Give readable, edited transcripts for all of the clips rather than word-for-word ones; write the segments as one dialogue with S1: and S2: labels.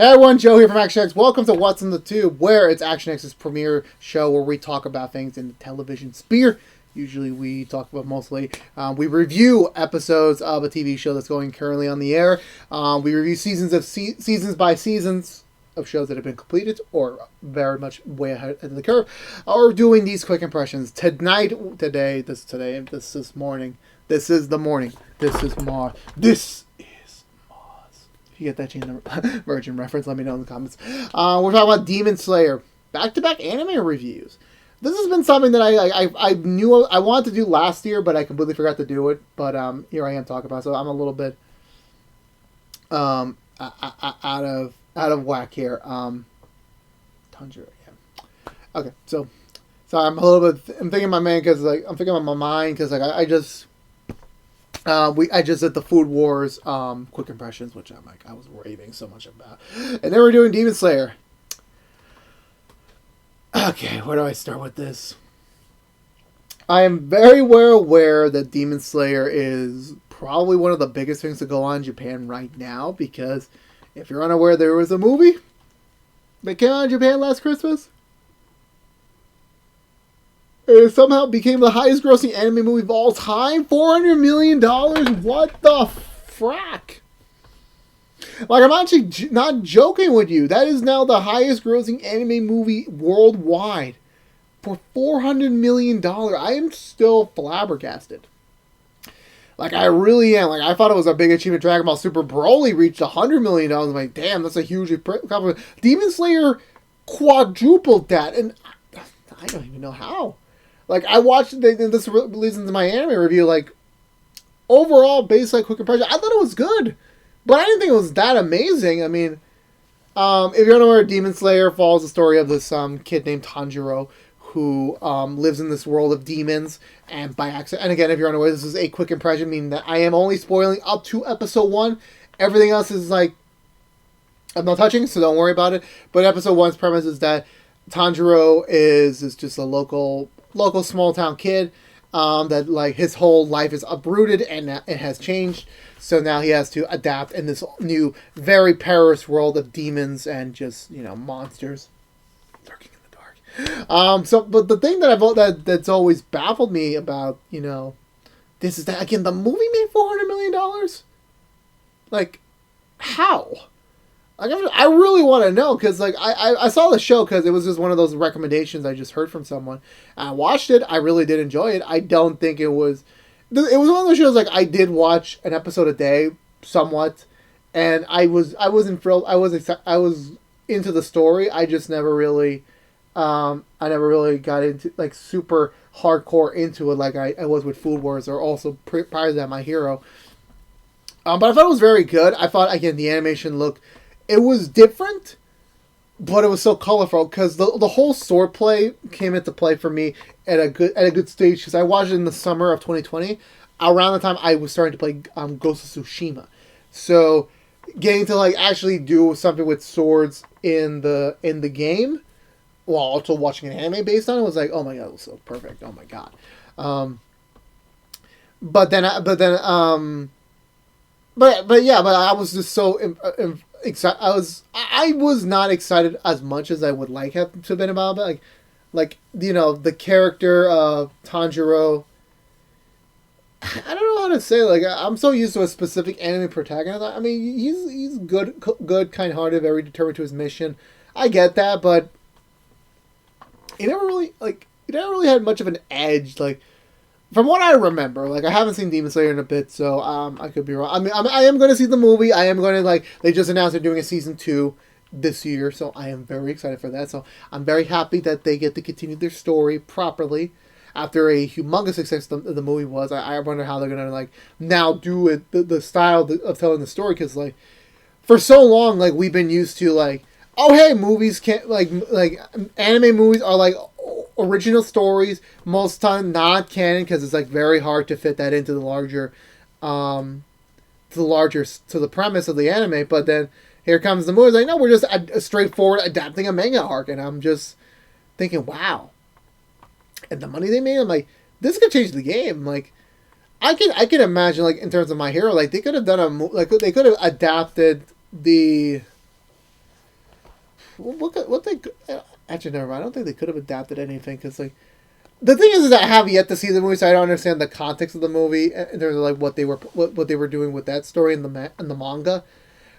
S1: Hey everyone, Joe here from ActionX. Welcome to What's in the Tube, where it's ActionX's premiere show where we talk about things in the television sphere. Usually we talk about we review episodes of a TV show that's going currently on the air. We review seasons by seasons of shows that have been completed or very much way ahead of the curve, or doing these quick impressions. This is the morning. If you get that Gene the Virgin reference, let me know in the comments. We're talking about Demon Slayer. Back-to-back anime reviews. This has been something that I knew I wanted to do last year, but I completely forgot to do it. But here I am talking about it, so I'm a little bit out of whack here. Tanjiro, yeah. Okay, so I'm a little bit. I'm thinking my man because I'm thinking on my mind because I just did the Food Wars quick impressions, which I was raving so much about, and then we're doing Demon Slayer. Okay, where do I start with this? I am very well aware that Demon Slayer is probably one of the biggest things to go on in Japan right now, because if you're unaware, there was a movie that came out in Japan last Christmas. It somehow became the highest grossing anime movie of all time. $400 million? What the frack? Like, I'm actually not joking with you. That is now the highest grossing anime movie worldwide. For $400 million. I am still flabbergasted. Like, I really am. Like, I thought it was a big achievement. Dragon Ball Super Broly reached $100 million. I'm like, damn, that's a huge accomplishment. Demon Slayer quadrupled that. And I don't even know how. Like, I watched this leads into my anime review. Like, overall, based quick impression, I thought it was good, but I didn't think it was that amazing. I mean, if you're unaware, Demon Slayer follows the story of this kid named Tanjiro who lives in this world of demons, and by accident. And again, if you're unaware, this is a quick impression, meaning that I am only spoiling up to episode 1. Everything else is like I'm not touching, so don't worry about it. But episode 1's premise is that Tanjiro is just a local small town kid that like his whole life is uprooted and it has changed. So now he has to adapt in this new, very perilous world of demons and just monsters lurking in the dark. But the thing that's always baffled me about this is that again the movie made $400 million. Like, how? Like, I really want to know, because like I saw the show because it was just one of those recommendations I just heard from someone. I watched it. I really did enjoy it. I don't think it was one of those shows like I did watch an episode a day somewhat, and I wasn't thrilled. I was into the story. I just never really got into like super hardcore into it like I was with Food Wars, or also prior to that My Hero. But I thought it was very good. I thought again the animation looked. It was different, but it was so colorful because the whole sword play came into play for me at a good stage, because I watched it in the summer of 2020, around the time I was starting to play Ghost of Tsushima. So getting to like actually do something with swords in the game, while also watching an anime based on it, was like, oh my god, it was so perfect. Oh my god. But I was just so I was not excited as much as I would like have to have been about it. The character of Tanjiro. I don't know how to say. Like, I'm so used to a specific anime protagonist. I mean, he's good, kind-hearted, very determined to his mission. I get that, but he never really had much of an edge. Like, from what I remember, like, I haven't seen Demon Slayer in a bit, so I could be wrong. I mean, I am going to see the movie. I am going to, they just announced they're doing a season 2 this year, so I am very excited for that. So I'm very happy that they get to continue their story properly after a humongous success the movie was. I wonder how they're going to, now do it, the style of telling the story, because, for so long, we've been used to, oh, hey, movies can't, anime movies are, original stories, most of the time not canon, because it's very hard to fit that into the premise of the anime. But then here comes the movie, no, we're just a straightforward adapting a manga arc, and I'm just thinking, wow. And the money they made, I'm like, this could change the game. I can imagine, in terms of My Hero, they could have done they could have adapted the what they actually never mind. I don't think they could have adapted anything because like the thing is that I have yet to see the movie, so I don't understand the context of the movie in terms of like what they were doing with that story in the manga.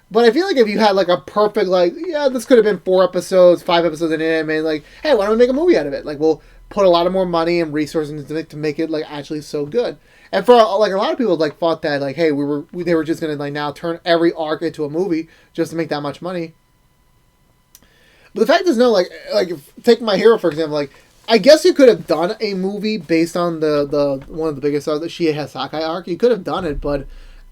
S1: But I feel like if you had like a perfect like this could have been 4 episodes, 5 episodes in anime, like hey, why don't we make a movie out of it? Like we'll put a lot of more money and resources into it to make it like actually so good. And for like a lot of people like thought that like hey they were just gonna like now turn every arc into a movie just to make that much money. But the fact is no, like if, take My Hero for example, like I guess you could have done a movie based on the one of the biggest arcs, the Shie Sakai arc. You could have done it, but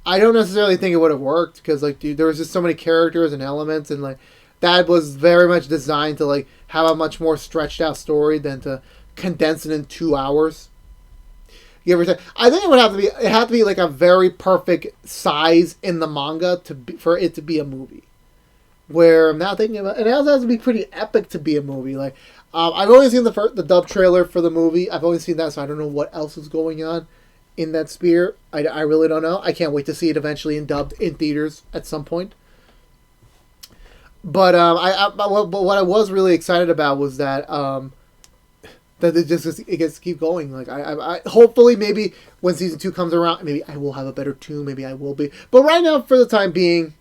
S1: I don't necessarily think it would have worked because like dude, there was just so many characters and elements and like that was very much designed to like have a much more stretched out story than to condense it in 2 hours. I think it had to be like a very perfect size in the manga for it to be a movie. Where I'm now thinking about, and it also has to be pretty epic to be a movie. Like I've only seen the dub trailer for the movie. I've only seen that, so I don't know what else is going on in that sphere. I really don't know. I can't wait to see it eventually in dubbed in theaters at some point. But what I was really excited about was that that it gets to keep going. Like I hopefully maybe when season 2 comes around, maybe I will have a better tune. Maybe I will be. But right now, for the time being,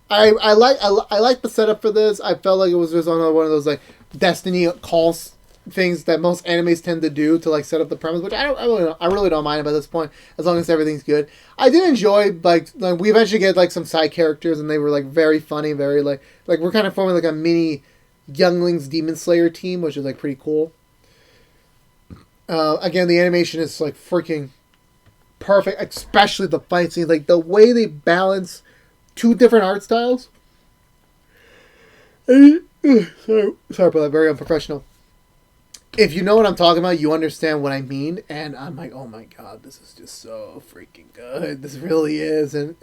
S1: I like the setup for this. I felt like it was just on one of those like Destiny calls things that most animes tend to do to like set up the premise, which I really don't mind about this point as long as everything's good. I did enjoy like we eventually get like some side characters and they were like very funny, very like we're kind of forming like a mini Younglings Demon Slayer team, which is like pretty cool. Again, the animation is like freaking perfect, especially the fight scene, like the way they balance 2 different art styles. Sorry about that, very unprofessional. If you know what I'm talking about, you understand what I mean, and I'm like, oh my god, this is just so freaking good. This really is, and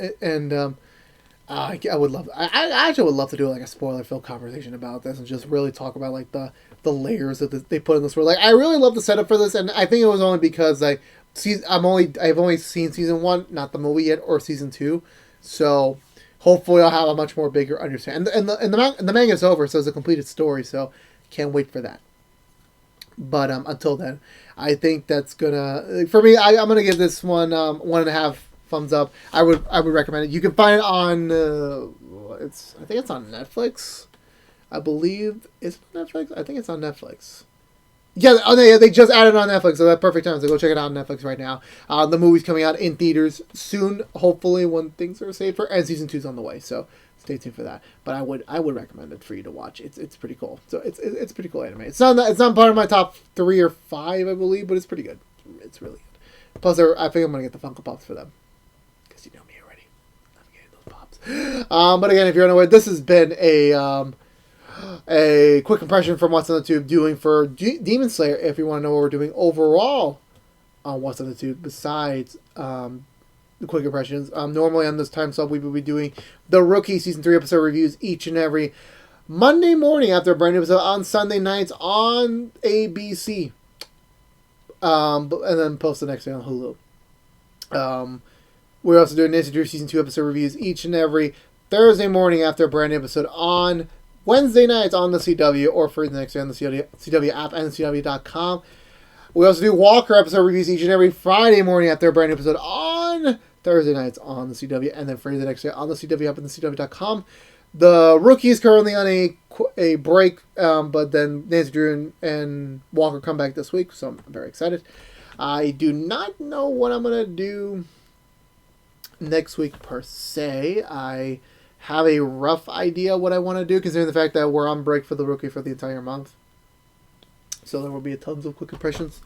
S1: I would love. I actually would love to do like a spoiler-filled conversation about this and just really talk about like the layers that they put in this world. Like I really love the setup for this, and I think it was only because like I've only seen season 1, not the movie yet, or season 2, so hopefully I'll have a much more bigger understanding. And the manga's over, so it's a completed story, so can't wait for that. But until then, I think that's gonna for me. I'm gonna give this one 1.5 thumbs up. I would recommend it. You can find it on I think it's on Netflix. I believe it's Netflix. I think it's on Netflix. Yeah, they just added it on Netflix, so that's perfect time. So go check it out on Netflix right now. The movie's coming out in theaters soon, hopefully when things are safer, and season 2's on the way. So stay tuned for that. But I would recommend it for you to watch. It's pretty cool. So it's pretty cool anime. It's not part of my top 3 or 5, I believe, but it's pretty good. It's really good. Plus, I think I'm gonna get the Funko Pops for them because you know me already. I'm getting those pops. But again, if you're unaware, this has been a quick impression from What's on the Tube doing for Demon Slayer. If you want to know what we're doing overall on What's on the Tube, besides the quick impressions, normally on this time slot we will be doing the Rookie Season 3 episode reviews each and every Monday morning after a brand new episode on Sunday nights on ABC. And then post the next day on Hulu. We're also doing Nancy Drew Season 2 episode reviews each and every Thursday morning after a brand new episode on Wednesday nights on the CW, or for the next day on the CW app and CW.com. We also do Walker episode reviews each and every Friday morning after a brand new episode on Thursday nights on the CW, and then for the next day on the CW app and the CW.com. The Rookie is currently on a break, but then Nancy Drew and Walker come back this week, so I'm very excited. I do not know what I'm going to do next week per se. I have a rough idea what I want to do, considering the fact that we're on break for the Rookie for the entire month. So there will be tons of quick impressions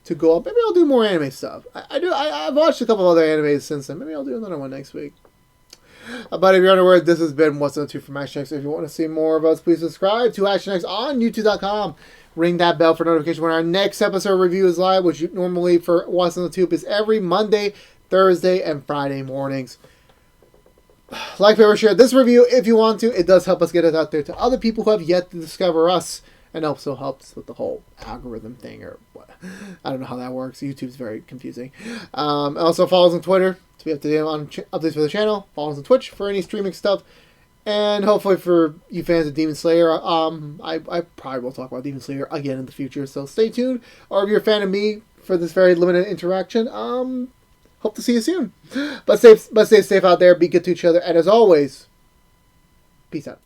S1: to go up. Maybe I'll do more anime stuff. I've watched a couple other animes since then. Maybe I'll do another one next week. But if you're unaware, this has been What's on the Tube from ActionX. If you want to see more of us, please subscribe to ActionX on YouTube.com. Ring that bell for notification when our next episode review is live, which normally for What's on the Tube is every Monday, Thursday, and Friday mornings. Like, favorite, share this review if you want to. It does help us get it out there to other people who have yet to discover us, and also helps with the whole algorithm thing, or what. I don't know how that works. YouTube's very confusing. Also follow us on Twitter to be up to date on updates for the channel. Follow us on Twitch for any streaming stuff. And hopefully for you fans of Demon Slayer, I probably will talk about Demon Slayer again in the future. So stay tuned. Or if you're a fan of me for this very limited interaction, hope to see you soon. But stay safe out there. Be good to each other. And as always, peace out.